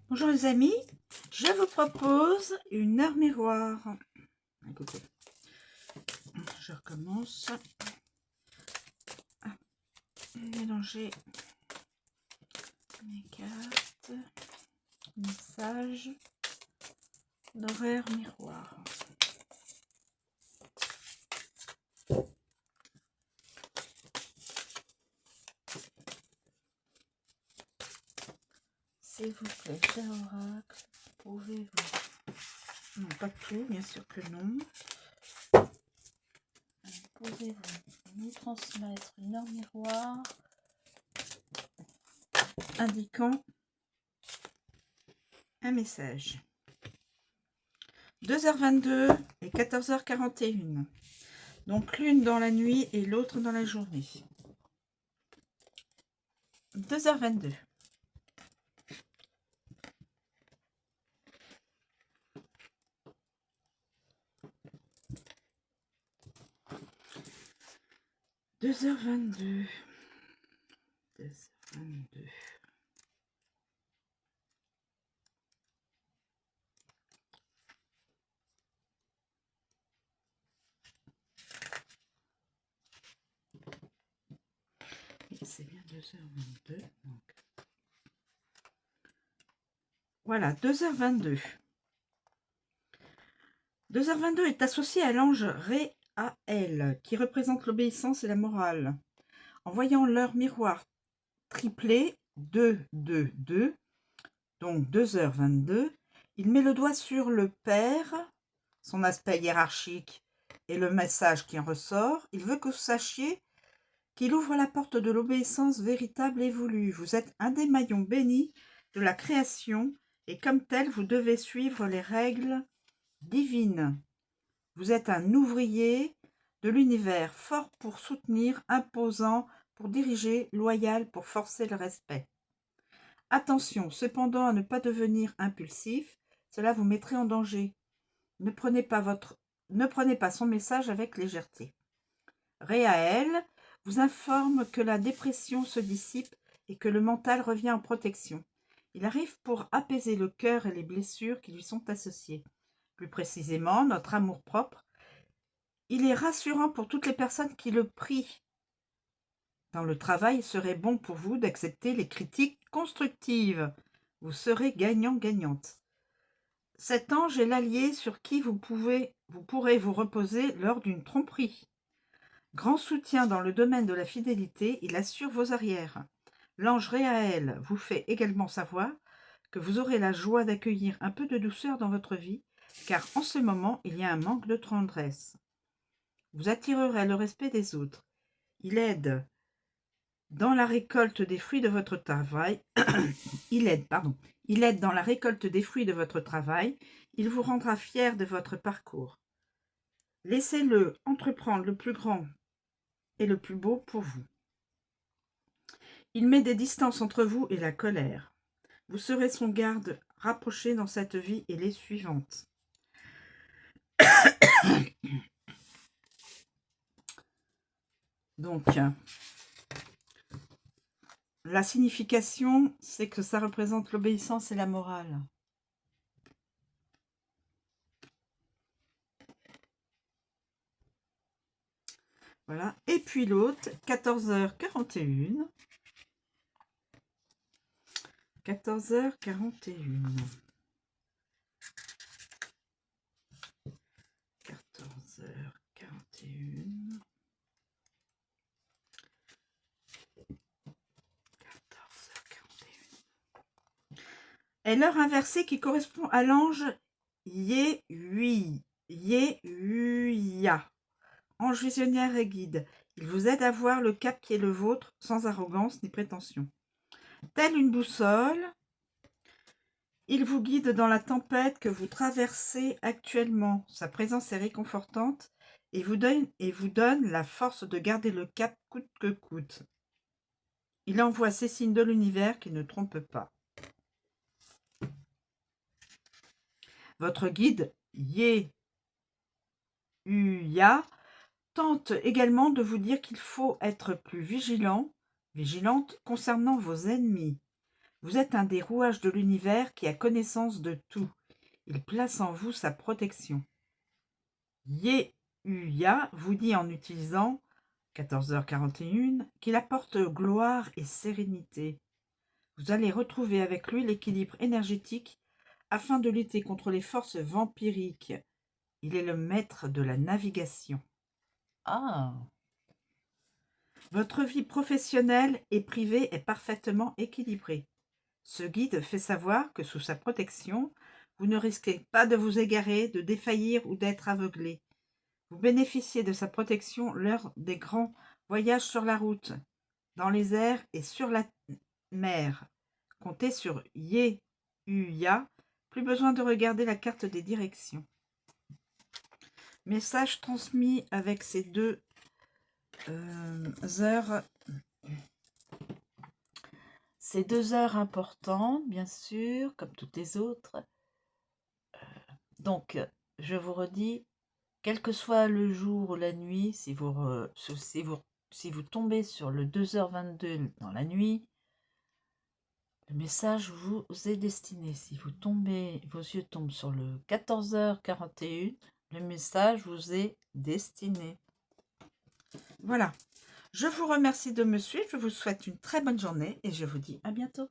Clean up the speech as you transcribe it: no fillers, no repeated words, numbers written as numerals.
Bonjour les amis, je vous propose une heure miroir. Écoutez, je recommence à mélanger mes cartes, messages d'horaire miroir. S'il vous plaît, cher oracle, pouvez-vous, non pas tout, bien sûr que non, pouvez-vous nous transmettre une heure miroir indiquant un message. 2h22 et 14h41. Donc l'une dans la nuit et l'autre dans la journée. 2h22. Deux heures 22. 2h22. C'est bien 2h22. Donc. Voilà, 2h22. 2h22 est associé à l'ange Réaël, qui représente l'obéissance et la morale. En voyant l'heure miroir triplée 2, 2, 2, donc 2h22, il met le doigt sur le Père, son aspect hiérarchique et le message qui en ressort. Il veut que vous sachiez qu'il ouvre la porte de l'obéissance véritable et voulue. Vous êtes un des maillons bénis de la création et comme tel, vous devez suivre les règles divines. Vous êtes un ouvrier de l'univers, fort pour soutenir, imposant pour diriger, loyal pour forcer le respect. Attention cependant à ne pas devenir impulsif, cela vous mettrait en danger. Ne prenez pas son message avec légèreté. Réaël vous informe que la dépression se dissipe et que le mental revient en protection. Il arrive pour apaiser le cœur et les blessures qui lui sont associées. Plus précisément, notre amour-propre. Il est rassurant pour toutes les personnes qui le prient. Dans le travail, il serait bon pour vous d'accepter les critiques constructives. Vous serez gagnant-gagnante. Cet ange est l'allié sur qui vous pourrez vous reposer lors d'une tromperie. Grand soutien dans le domaine de la fidélité, il assure vos arrières. L'ange Réaël vous fait également savoir que vous aurez la joie d'accueillir un peu de douceur dans votre vie, car en ce moment, il y a un manque de tendresse. Vous attirerez le respect des autres. Il aide dans la récolte des fruits de votre travail. Il aide dans la récolte des fruits de votre travail. Il vous rendra fier de votre parcours. Laissez-le entreprendre le plus grand et le plus beau pour vous. Il met des distances entre vous et la colère. Vous serez son garde rapproché dans cette vie et les suivantes. Donc, la signification, c'est que ça représente l'obéissance et la morale. Voilà. Et puis l'autre, 14h41. 14h41. 14h41. 14h41. Et l'heure inversée qui correspond à l'ange Yehuya. Ange visionnaire et guide. Il vous aide à voir le cap qui est le vôtre sans arrogance ni prétention. Telle une boussole, il vous guide dans la tempête que vous traversez actuellement. Sa présence est réconfortante et vous donne la force de garder le cap coûte que coûte. Il envoie ces signes de l'univers qui ne trompent pas. Votre guide, Yehuya, tente également de vous dire qu'il faut être plus vigilante concernant vos ennemis. Vous êtes un des rouages de l'univers qui a connaissance de tout. Il place en vous sa protection. Yehuya vous dit en utilisant 14h41 qu'il apporte gloire et sérénité. Vous allez retrouver avec lui l'équilibre énergétique afin de lutter contre les forces vampiriques. Il est le maître de la navigation. Ah, Votre vie professionnelle et privée est parfaitement équilibrée. Ce guide fait savoir que sous sa protection, vous ne risquez pas de vous égarer, de défaillir ou d'être aveuglé. Vous bénéficiez de sa protection lors des grands voyages sur la route, dans les airs et sur la mer. Comptez sur Yehuya, plus besoin de regarder la carte des directions. Message transmis avec ces deux heures. Ces 2 heures importantes, bien sûr, comme toutes les autres. Donc, je vous redis, quel que soit le jour ou la nuit, si vous tombez sur le 2h22 dans la nuit, le message vous est destiné. Si vos yeux tombent sur le 14h41, le message vous est destiné. Voilà. Je vous remercie de me suivre. Je vous souhaite une très bonne journée et je vous dis à bientôt.